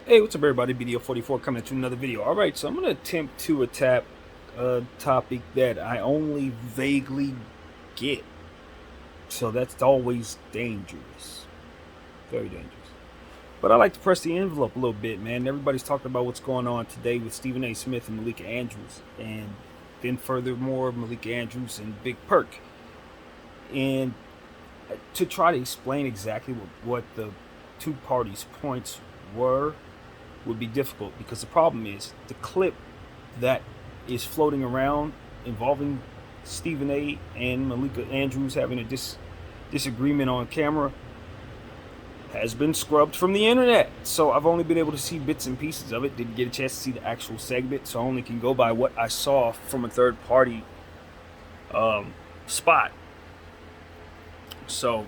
Hey, what's up, everybody? BDO 44 coming at you with another video. All right, so I'm going to attempt to attack a topic that I only vaguely get. So that's always dangerous. Very dangerous. But I like to press the envelope a little bit, man. Everybody's talking about what's going on today with Stephen A. Smith and Malika Andrews. And then furthermore, Malika Andrews and Big Perk. And to try to explain exactly what the two parties' points were would be difficult because the problem is the clip that is floating around involving Stephen A. and Malika Andrews having a disagreement on camera has been scrubbed from the internet. So I've only been able to see bits and pieces of it. Didn't get a chance to see the actual segment, so I only can go by what I saw from a third party spot. So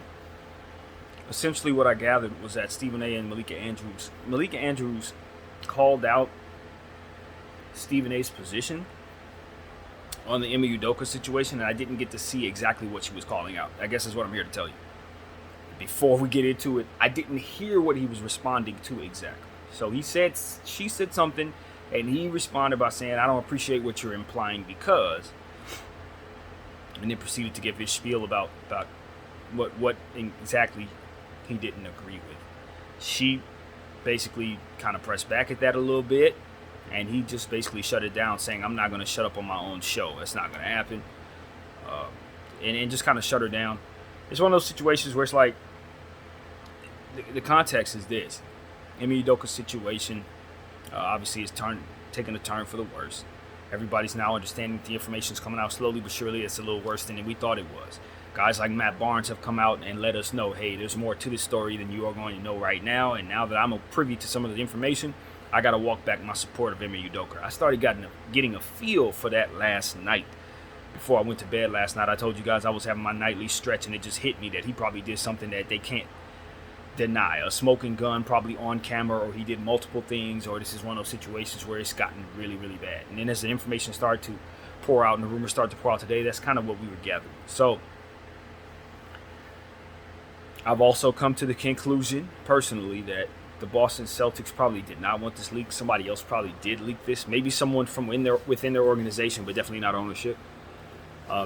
essentially what I gathered was that Stephen A. and Malika Andrews called out Stephen A.'s position on the Emma Udoka situation, and I didn't get to see exactly what she was calling out. I guess is what I'm here to tell you. Before we get into it, I didn't hear what he was responding to exactly. So she said something, and he responded by saying, "I don't appreciate what you're implying because," and then proceeded to give his spiel about what exactly he didn't agree with. She basically kind of pressed back at that a little bit, and he just basically shut it down, saying, "I'm not going to shut up on my own show. That's not going to happen," and just kind of shut her down. It's one of those situations where it's like the context is this: Emma Udoka's situation obviously is taking a turn for the worse. Everybody's now understanding the information is coming out slowly but surely. It's a little worse than we thought it was. Guys like Matt Barnes have come out and let us know, hey, there's more to this story than you are going to know right now. And now that I'm privy to some of the information, I got to walk back my support of Emma Udoka. I started getting a feel for that last night. Before I went to bed last night, I told you guys I was having my nightly stretch, and it just hit me that he probably did something that they can't deny. A smoking gun, probably on camera, or he did multiple things, or this is one of those situations where it's gotten really, really bad. And then as the information started to pour out and the rumors started to pour out today, that's kind of what we were gathering. So I've also come to the conclusion, personally, that the Boston Celtics probably did not want this leak. Somebody else probably did leak this. Maybe someone from within their organization, but definitely not ownership,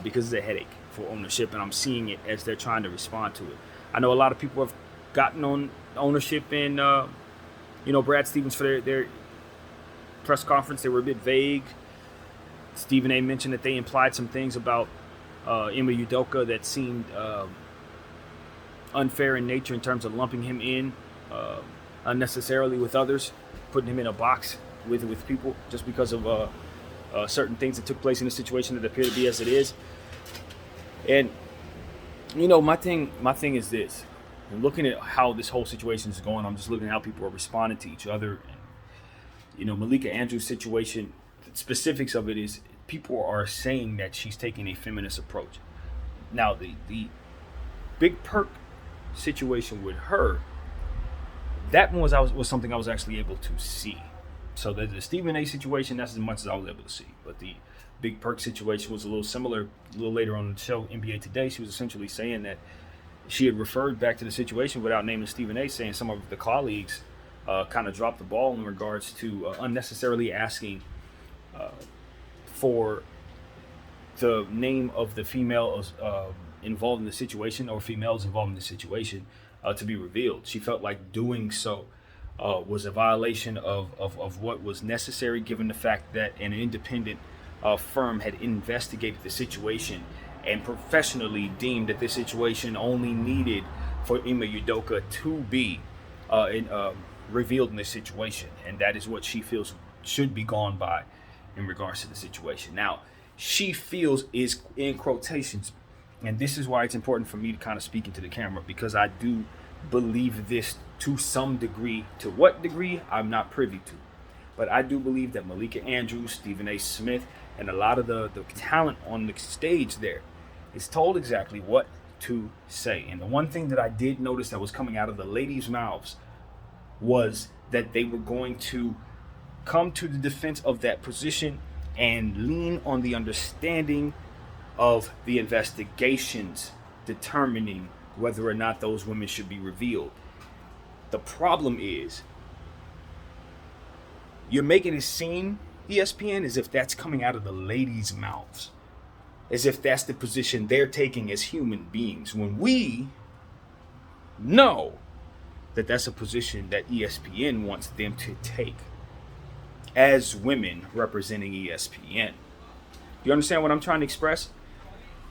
because it's a headache for ownership, and I'm seeing it as they're trying to respond to it. I know a lot of people have gotten on ownership and, Brad Stevens for their press conference. They were a bit vague. Stephen A. mentioned that they implied some things about Emma Udoka that seemed unfair in nature in terms of lumping him in unnecessarily with others, putting him in a box with people just because of certain things that took place in the situation that appear to be as it is. And my thing is this: and looking at how this whole situation is going, I'm just looking at how people are responding to each other. And, Malika Andrews' situation, the specifics of it is people are saying that she's taking a feminist approach. Now, the Big Perk situation with her, that one was something I was actually able to see. So the Stephen A situation, that's as much as I was able to see. But the Big Perk situation was a little similar. A little later on in the show, NBA Today, she was essentially saying that she had referred back to the situation without naming Stephen A, saying some of the colleagues kind of dropped the ball in regards to unnecessarily asking for the name of the female involved in the situation, or females involved in the situation, to be revealed. She felt like doing so was a violation of what was necessary, given the fact that an independent firm had investigated the situation and professionally deemed that this situation only needed for Emma Udoka to be revealed in this situation, and that is what she feels should be gone by in regards to the situation. Now, she feels is in quotations, and this is why it's important for me to kind of speak into the camera, because I do believe this to some degree. To what degree, I'm not privy to. But I do believe that Malika Andrews, Stephen A. Smith, and a lot of the talent on the stage there is told exactly what to say. And the one thing that I did notice that was coming out of the ladies' mouths was that they were going to come to the defense of that position and lean on the understanding of the investigations determining whether or not those women should be revealed. The problem is You're making it seem, ESPN, as if that's coming out of the ladies' mouths, as if that's the position they're taking as human beings, when we know that that's a position that ESPN wants them to take as women representing ESPN. You understand what I'm trying to express?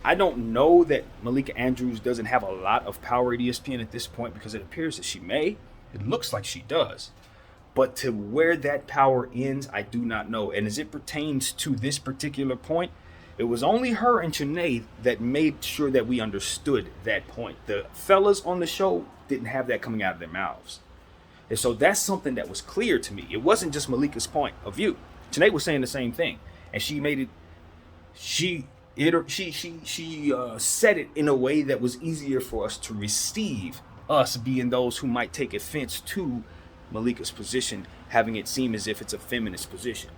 I don't know that Malika Andrews doesn't have a lot of power at ESPN at this point, because it appears that she may. It looks like she does. But to where that power ends, I do not know. And as it pertains to this particular point, it was only her and Chanae that made sure that we understood that point. The fellas on the show didn't have that coming out of their mouths. And so that's something that was clear to me. It wasn't just Malika's point of view. Chanae was saying the same thing. And she made it, she said it in a way that was easier for us to receive, us being those who might take offense to Malika's position, having it seem as if it's a feminist position.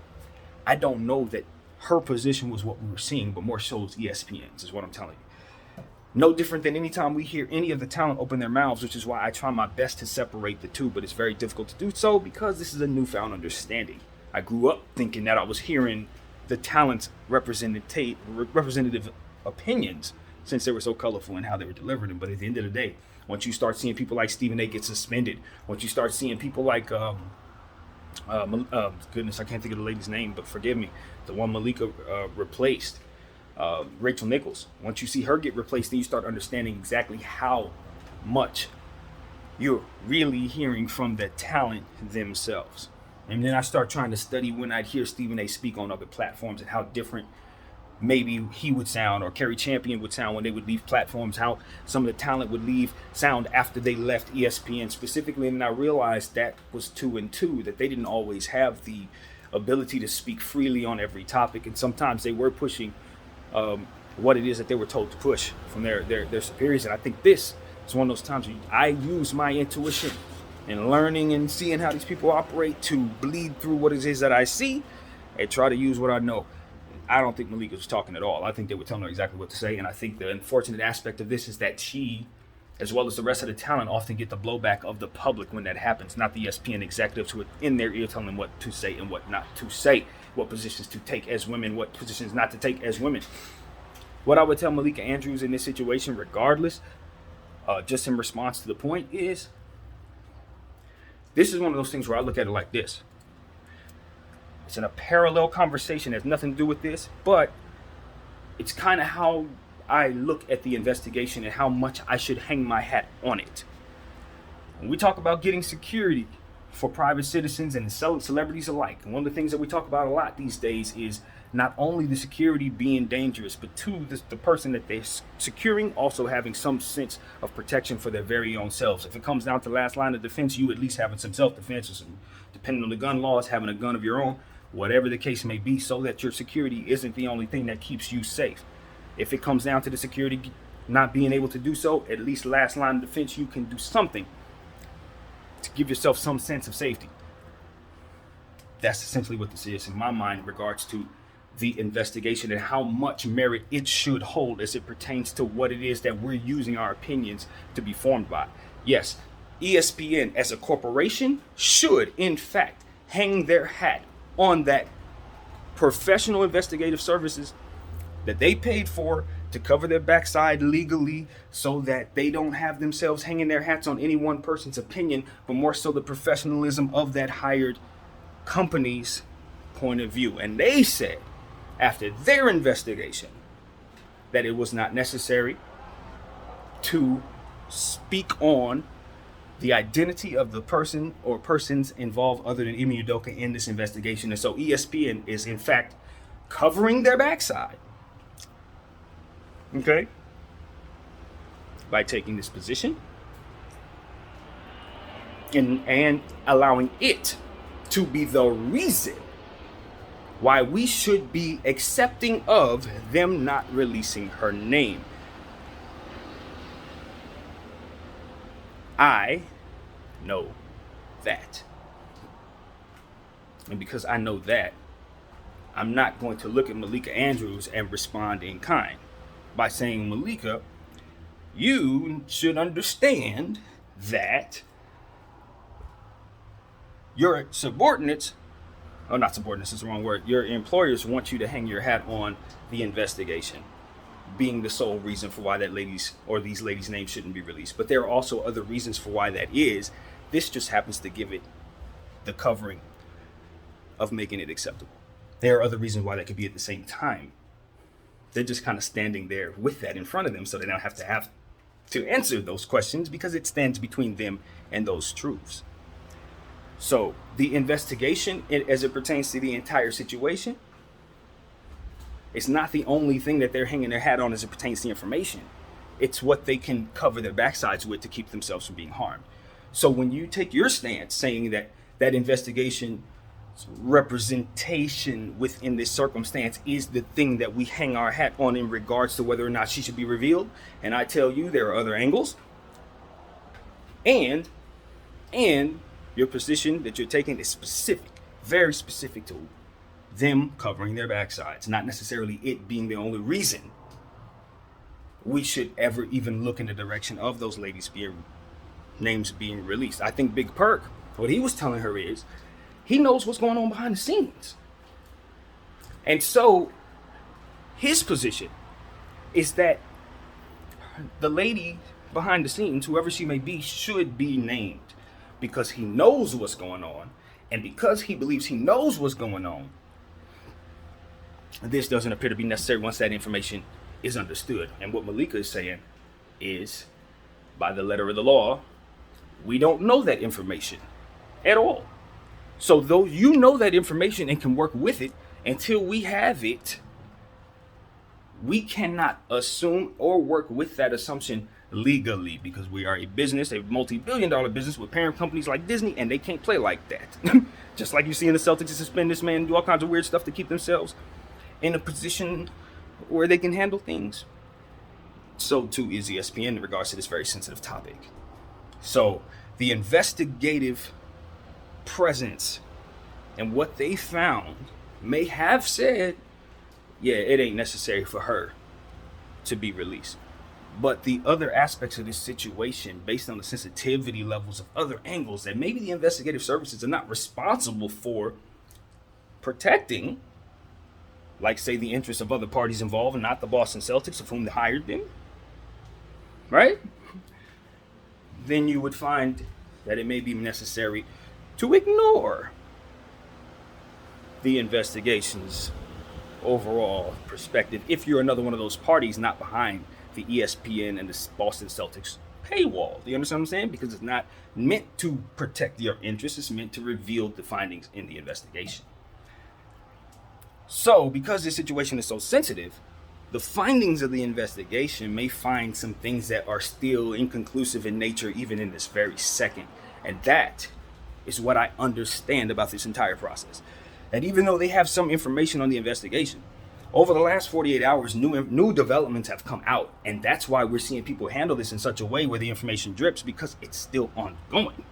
I don't know that her position was what we were seeing, but more so as ESPN's, is what I'm telling you. No different than any time we hear any of the talent open their mouths, which is why I try my best to separate the two, but it's very difficult to do so because this is a newfound understanding. I grew up thinking that I was hearing the talent's representative opinions, since they were so colorful in how they were delivered them. But at the end of the day, once you start seeing people like Stephen A. get suspended, once you start seeing people like, goodness, I can't think of the lady's name, but forgive me, the one Malika replaced, Rachel Nichols. Once you see her get replaced, then you start understanding exactly how much you're really hearing from the talent themselves. And then I start trying to study when I'd hear Stephen A. speak on other platforms and how different maybe he would sound or Kerry Champion would sound when they would leave platforms, how some of the talent would leave sound after they left ESPN specifically. And I realized that was 2 and 2, that they didn't always have the ability to speak freely on every topic. And sometimes they were pushing what it is that they were told to push from their superiors. And I think this is one of those times where I use my intuition and learning and seeing how these people operate to bleed through what it is that I see and try to use what I know. I don't think Malika was talking at all. I think they were telling her exactly what to say. And I think the unfortunate aspect of this is that she, as well as the rest of the talent, often get the blowback of the public when that happens, not the ESPN executives who are in their ear telling them what to say and what not to say, what positions to take as women, what positions not to take as women. What I would tell Malika Andrews in this situation, regardless, just in response to the point, is this is one of those things where I look at it like this. It's in a parallel conversation, has nothing to do with this, but it's kind of how I look at the investigation and how much I should hang my hat on it. When we talk about getting security for private citizens and celebrities alike, and one of the things that we talk about a lot these days is not only the security being dangerous, but two, the person that they're securing also having some sense of protection for their very own selves. If it comes down to last line of defense, you at least having some self-defense, or some, depending on the gun laws, having a gun of your own, whatever the case may be, so that your security isn't the only thing that keeps you safe. If it comes down to the security not being able to do so, at least last line of defense, you can do something to give yourself some sense of safety. That's essentially what this is in my mind in regards to the investigation and how much merit it should hold as it pertains to what it is that we're using our opinions to be formed by. Yes, ESPN as a corporation should, in fact, hang their hat on that professional investigative services that they paid for to cover their backside legally, so that they don't have themselves hanging their hats on any one person's opinion, but more so the professionalism of that hired company's point of view. And they said, after their investigation, that it was not necessary to speak on the identity of the person or persons involved other than Emi Udoka in this investigation. And so ESPN is in fact covering their backside, okay, by taking this position and allowing it to be the reason why we should be accepting of them not releasing her name. I know that. And because I know that, I'm not going to look at Malika Andrews and respond in kind by saying, Malika, you should understand that your subordinates oh, not subordinates, is the wrong word. Your employers want you to hang your hat on the investigation being the sole reason for why that lady's or these ladies' names shouldn't be released. But there are also other reasons for why that is. This just happens to give it the covering of making it acceptable. There are other reasons why that could be at the same time. They're just kind of standing there with that in front of them, so they don't have to answer those questions because it stands between them and those truths. So the investigation, as it pertains to the entire situation, it's not the only thing that they're hanging their hat on as it pertains to information. It's what they can cover their backsides with to keep themselves from being harmed. So when you take your stance saying that that investigation representation within this circumstance is the thing that we hang our hat on in regards to whether or not she should be revealed, and I tell you there are other angles, and your position that you're taking is specific, very specific to them covering their backsides, not necessarily it being the only reason we should ever even look in the direction of those ladies' names being released. I think Big Perk, what he was telling her is, he knows what's going on behind the scenes. And so his position is that the lady behind the scenes, whoever she may be, should be named because he knows what's going on. And because he believes he knows what's going on, this doesn't appear to be necessary once that information is understood. And what Malika is saying is, by the letter of the law, we don't know that information at all. So though you know that information and can work with it, until we have it, we cannot assume or work with that assumption legally, because we are a business, a multi-billion-dollar business with parent companies like Disney, and they can't play like that. Just like you see in the Celtics to suspend this man and do all kinds of weird stuff to keep themselves in a position where they can handle things. So too is ESPN in regards to this very sensitive topic. So the investigative presence and what they found may have said, yeah, it ain't necessary for her to be released. But the other aspects of this situation, based on the sensitivity levels of other angles that maybe the investigative services are not responsible for protecting, like say the interests of other parties involved and not the Boston Celtics of whom they hired them, right? Then you would find that it may be necessary to ignore the investigation's overall perspective if you're another one of those parties not behind the ESPN and the Boston Celtics paywall. Do you understand what I'm saying? Because it's not meant to protect your interests, it's meant to reveal the findings in the investigation. So because this situation is so sensitive, the findings of the investigation may find some things that are still inconclusive in nature even in this very second. And that is what I understand about this entire process. That even though they have some information on the investigation, over the last 48 hours, new developments have come out. And that's why we're seeing people handle this in such a way where the information drips, because it's still ongoing.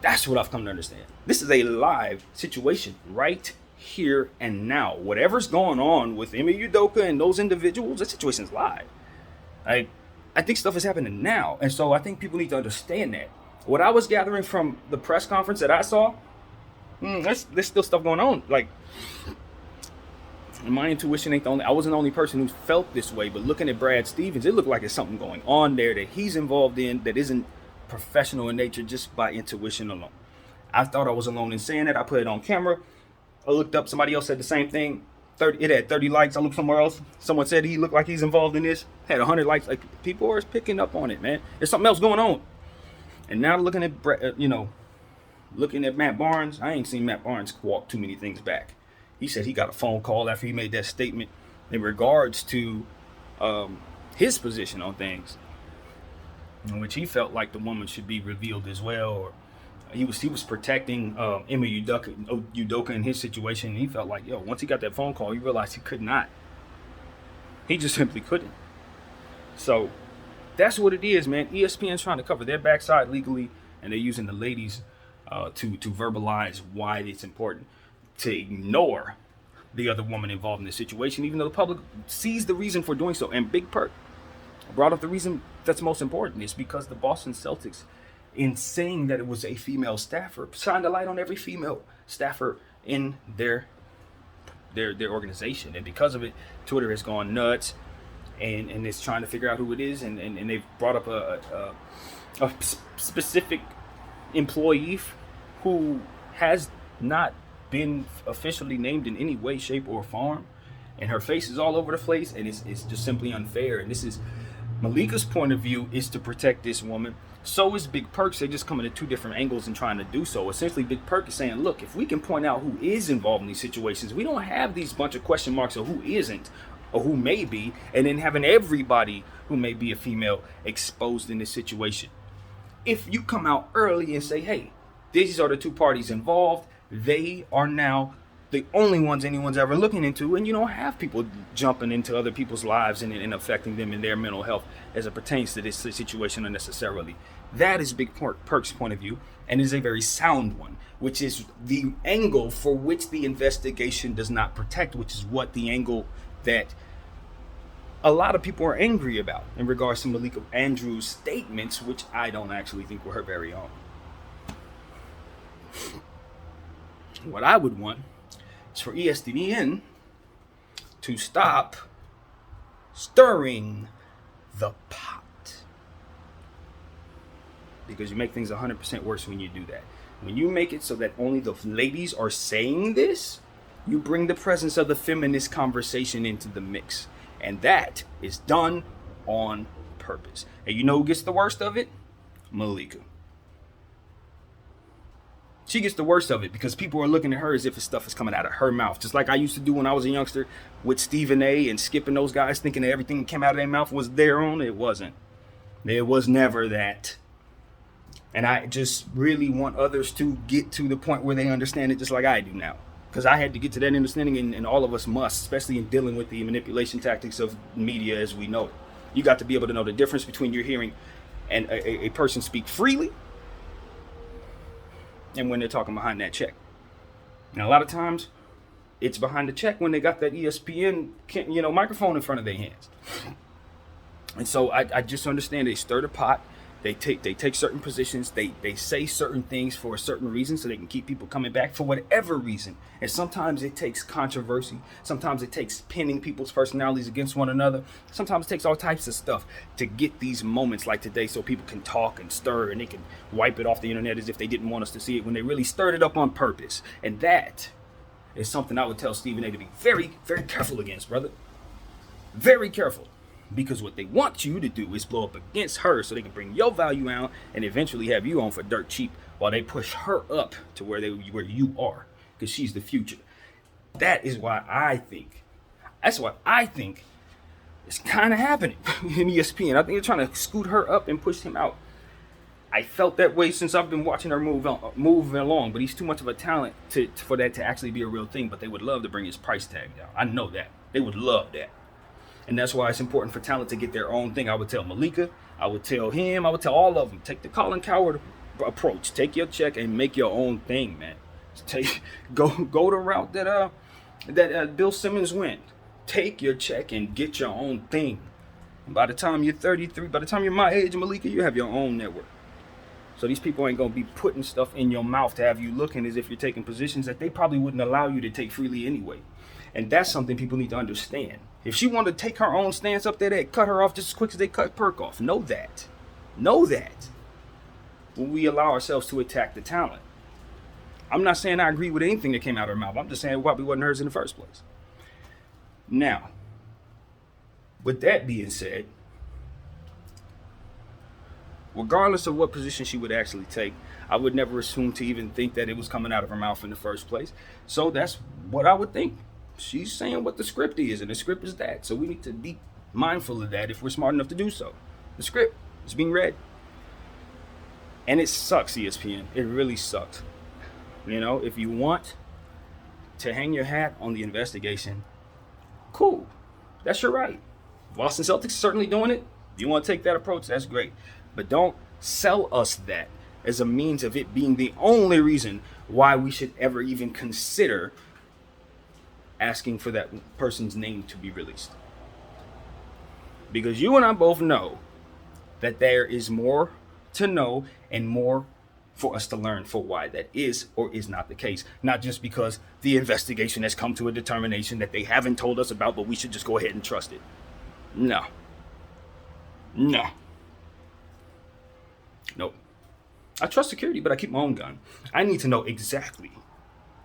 That's what I've come to understand. This is a live situation right here and now. Whatever's going on with Ime Udoka and those individuals, that situation's live. I think stuff is happening now. And so I think people need to understand that. What I was gathering from the press conference that I saw, there's still stuff going on. Like, my intuition ain't the only, I wasn't the only person who felt this way, but looking at Brad Stevens, it looked like there's something going on there that he's involved in that isn't professional in nature just by intuition alone. I thought I was alone in saying that. I put it on camera. I looked up, somebody else said the same thing. It had 30 likes. I looked somewhere else. Someone said he looked like he's involved in this. Had 100 likes. Like, people are picking up on it, man. There's something else going on. And now looking at, looking at Matt Barnes, I ain't seen Matt Barnes walk too many things back. He said he got a phone call after he made that statement in regards to his position on things, in which he felt like the woman should be revealed as well, or he was protecting Ime Udoka in his situation. And he felt like, once he got that phone call, he realized he could not. He just simply couldn't. So that's what it is, man. ESPN's trying to cover their backside legally, and they're using the ladies to verbalize why it's important to ignore the other woman involved in the situation, even though the public sees the reason for doing so. And Big Perk brought up the reason that's most important is because the Boston Celtics in saying that it was a female staffer, shined a light on every female staffer in their organization. And because of it, Twitter has gone nuts and is trying to figure out who it is. And they've brought up a specific employee who has not been officially named in any way, shape, or form. And her face is all over the place, and it's just simply unfair. And this is Malika's point of view, is to protect this woman. So is Big Perk's. They're just coming at two different angles and trying to do so. Essentially, Big Perk is saying, look, if we can point out who is involved in these situations, we don't have these bunch of question marks of who isn't or who may be, and then having everybody who may be a female exposed in this situation. If you come out early and say, hey, these are the two parties involved, they are now the only ones anyone's ever looking into, and you don't have people jumping into other people's lives and affecting them in their mental health as it pertains to this situation unnecessarily. That is Big Perk's point of view, and is a very sound one, which is the angle for which the investigation does not protect, which is what the angle that a lot of people are angry about in regards to Malika Andrews' statements, which I don't actually think were her very own. What I would want is for ESPN to stop stirring the pot, because you make things 100% worse when you do that. When you make it so that only the ladies are saying this, you bring the presence of the feminist conversation into the mix, and that is done on purpose. And you know who gets the worst of it? Malika. She gets the worst of it because people are looking at her as if the stuff is coming out of her mouth. Just like I used to do when I was a youngster with Stephen A. and Skip and those guys, thinking that everything that came out of their mouth was their own. It wasn't. There was never that. And I just really want others to get to the point where they understand it just like I do now. Because I had to get to that understanding, and all of us must, especially in dealing with the manipulation tactics of media as we know it. You got to be able to know the difference between you're hearing and a person speak freely and when they're talking behind that check. Now, a lot of times, it's behind the check when they got that ESPN, microphone in front of their hands. And so I just understand they stir the pot. They take certain positions. They say certain things for a certain reason so they can keep people coming back for whatever reason. And sometimes it takes controversy. Sometimes it takes pinning people's personalities against one another. Sometimes it takes all types of stuff to get these moments like today so people can talk and stir and they can wipe it off the internet as if they didn't want us to see it when they really stirred it up on purpose. And that is something I would tell Stephen A. to be very, very careful against, brother. Very careful. Because what they want you to do is blow up against her so they can bring your value out and eventually have you on for dirt cheap while they push her up to where you are, because she's the future. That's what I think is kind of happening in ESPN. I think they're trying to scoot her up and push him out. I felt that way since I've been watching her move along, but he's too much of a talent for that to actually be a real thing. But they would love to bring his price tag down. I know that. They would love that. And that's why it's important for talent to get their own thing. I would tell Malika, I would tell him, I would tell all of them, take the Colin Cowherd approach. Take your check and make your own thing, man. Go the route that Bill Simmons went. Take your check and get your own thing. And by the time you're 33, by the time you're my age, Malika, you have your own network. So these people ain't going to be putting stuff in your mouth to have you looking as if you're taking positions that they probably wouldn't allow you to take freely anyway. And that's something people need to understand. If she wanted to take her own stance up there, they'd cut her off just as quick as they cut Perk off. Know that. When we allow ourselves to attack the talent. I'm not saying I agree with anything that came out of her mouth. I'm just saying it probably wasn't hers in the first place. Now, with that being said, regardless of what position she would actually take, I would never assume to even think that it was coming out of her mouth in the first place. So that's what I would think. She's saying what the script is, and the script is that. So we need to be mindful of that if we're smart enough to do so. The script is being read. And it sucks, ESPN. It really sucks. If you want to hang your hat on the investigation, cool. That's your right. Boston Celtics is certainly doing it. If you want to take that approach, that's great. But don't sell us that as a means of it being the only reason why we should ever even consider asking for that person's name to be released. Because you and I both know that there is more to know and more for us to learn for why that is or is not the case. Not just because the investigation has come to a determination that they haven't told us about, but we should just go ahead and trust it. No. No. Nope. I trust security, but I keep my own gun. I need to know exactly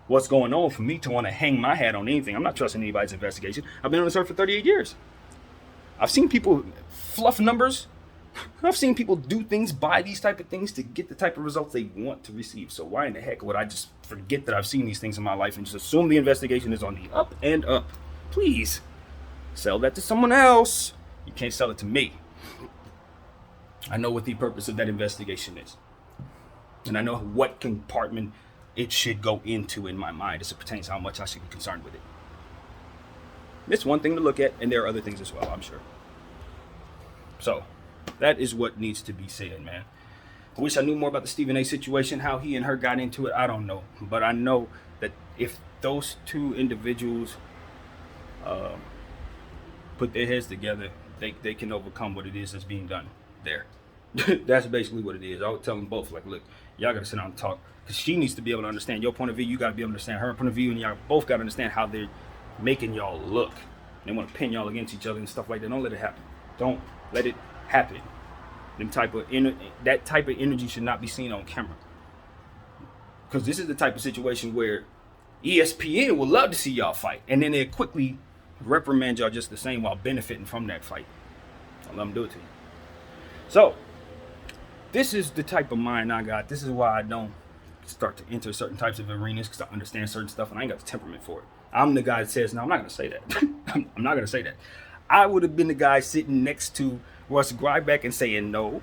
what's going on for me to want to hang my hat on anything. I'm not trusting anybody's investigation. I've been on this earth for 38 years. I've seen people fluff numbers. I've seen people do things, buy these type of things to get the type of results they want to receive. So why in the heck would I just forget that I've seen these things in my life and just assume the investigation is on the up and up? Please, sell that to someone else. You can't sell it to me. I know what the purpose of that investigation is. And I know what compartment it should go into in my mind as it pertains to how much I should be concerned with it. It's one thing to look at, and there are other things as well, I'm sure. So, that is what needs to be said, man. I wish I knew more about the Stephen A situation, how he and her got into it. I don't know. But I know that if those two individuals put their heads together, they can overcome what it is that's being done there. That's basically what it is. I would tell them both, like, look, y'all got to sit down and talk. Because she needs to be able to understand your point of view. You got to be able to understand her point of view. And y'all both got to understand how they're making y'all look. They want to pin y'all against each other and stuff like that. Don't let it happen. Don't let it happen. That type of energy should not be seen on camera. Because this is the type of situation where ESPN would love to see y'all fight. And then they'll quickly reprimand y'all just the same while benefiting from that fight. I'll let them do it to you. So, this is the type of mind I got. This is why I don't start to enter certain types of arenas, because I understand certain stuff and I ain't got the temperament for it. I'm the guy that says, no, I'm not going to say that. I'm not going to say that. I would have been the guy sitting next to Russ Greibeck and saying, no,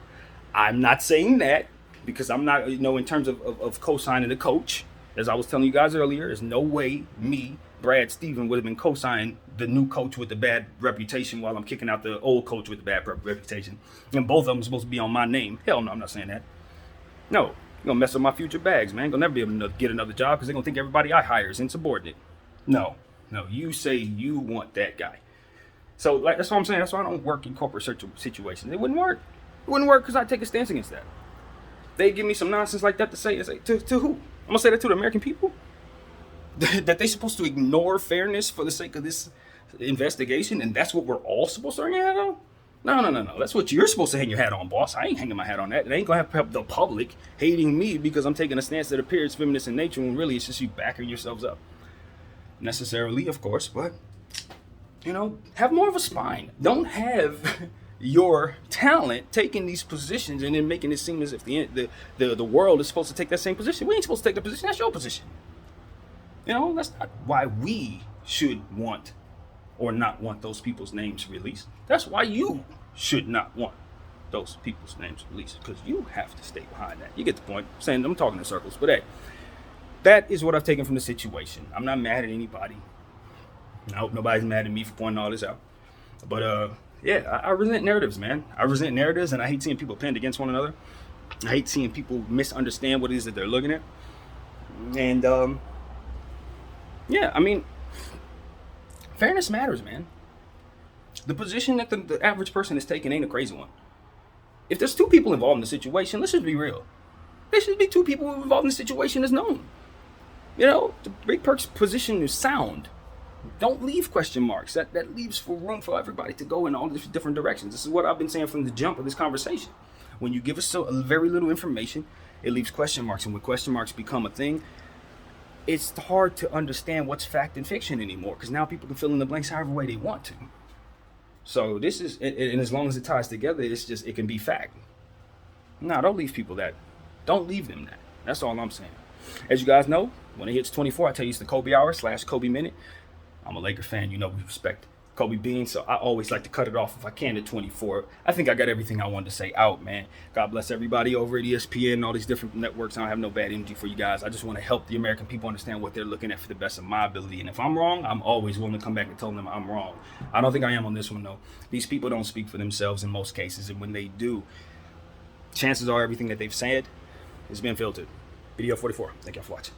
I'm not saying that, because I'm not, in terms of co-signing the coach, as I was telling you guys earlier, there's no way me, Brad Stephen, would have been co-signing the new coach with the bad reputation while I'm kicking out the old coach with the bad reputation. And both of them are supposed to be on my name. Hell no, I'm not saying that. No, you're going to mess up my future bags, man. Gonna never be able to get another job because they're going to think everybody I hire is insubordinate. No, you say you want that guy. So that's what I'm saying. That's why I don't work in corporate situations. It wouldn't work. It wouldn't work because I take a stance against that. They give me some nonsense like that to say to who? I'm going to say that to the American people? That they're supposed to ignore fairness for the sake of this investigation, and that's what we're all supposed to hang your hat on? No. That's what you're supposed to hang your hat on, boss. I ain't hanging my hat on that. It ain't going to help the public hating me because I'm taking a stance that appears feminist in nature when really it's just you backing yourselves up. Necessarily, of course, but, have more of a spine. Don't have your talent taking these positions and then making it seem as if the world is supposed to take that same position. We ain't supposed to take the position. That's your position. That's not why we should want or not want those people's names released. That's why you should not want those people's names released, because you have to stay behind that. You get the point. I'm talking in circles, but hey, that is what I've taken from the situation. I'm not mad at anybody. I hope nobody's mad at me for pointing all this out. But I resent narratives, man. I resent narratives, and I hate seeing people pinned against one another. I hate seeing people misunderstand what it is that they're looking at. And fairness matters, man. The position that the average person is taking ain't a crazy one. If there's two people involved in the situation, let's just be real. There should be two people involved in the situation as known. The Big Perk's position is sound. Don't leave question marks. That leaves for room for everybody to go in all these different directions. This is what I've been saying from the jump of this conversation. When you give us a very little information, it leaves question marks. And when question marks become a thing, it's hard to understand what's fact and fiction anymore, because now people can fill in the blanks however way they want to. So this is, and as long as it ties together, it can be fact. No, don't leave people that. Don't leave them that. That's all I'm saying. As you guys know, when it hits 24, I tell you it's the Kobe Hour / Kobe Minute. I'm a Laker fan. We respect Kobe Bean, so I always like to cut it off if I can at 24. I think I got everything I wanted to say out, man. God bless everybody over at ESPN and all these different networks. I don't have no bad energy for you guys. I just want to help the American people understand what they're looking at for the best of my ability. And if I'm wrong, I'm always willing to come back and tell them I'm wrong. I don't think I am on this one, though. These people don't speak for themselves in most cases, and when they do, chances are everything that they've said has been filtered. Video 44. Thank y'all for watching.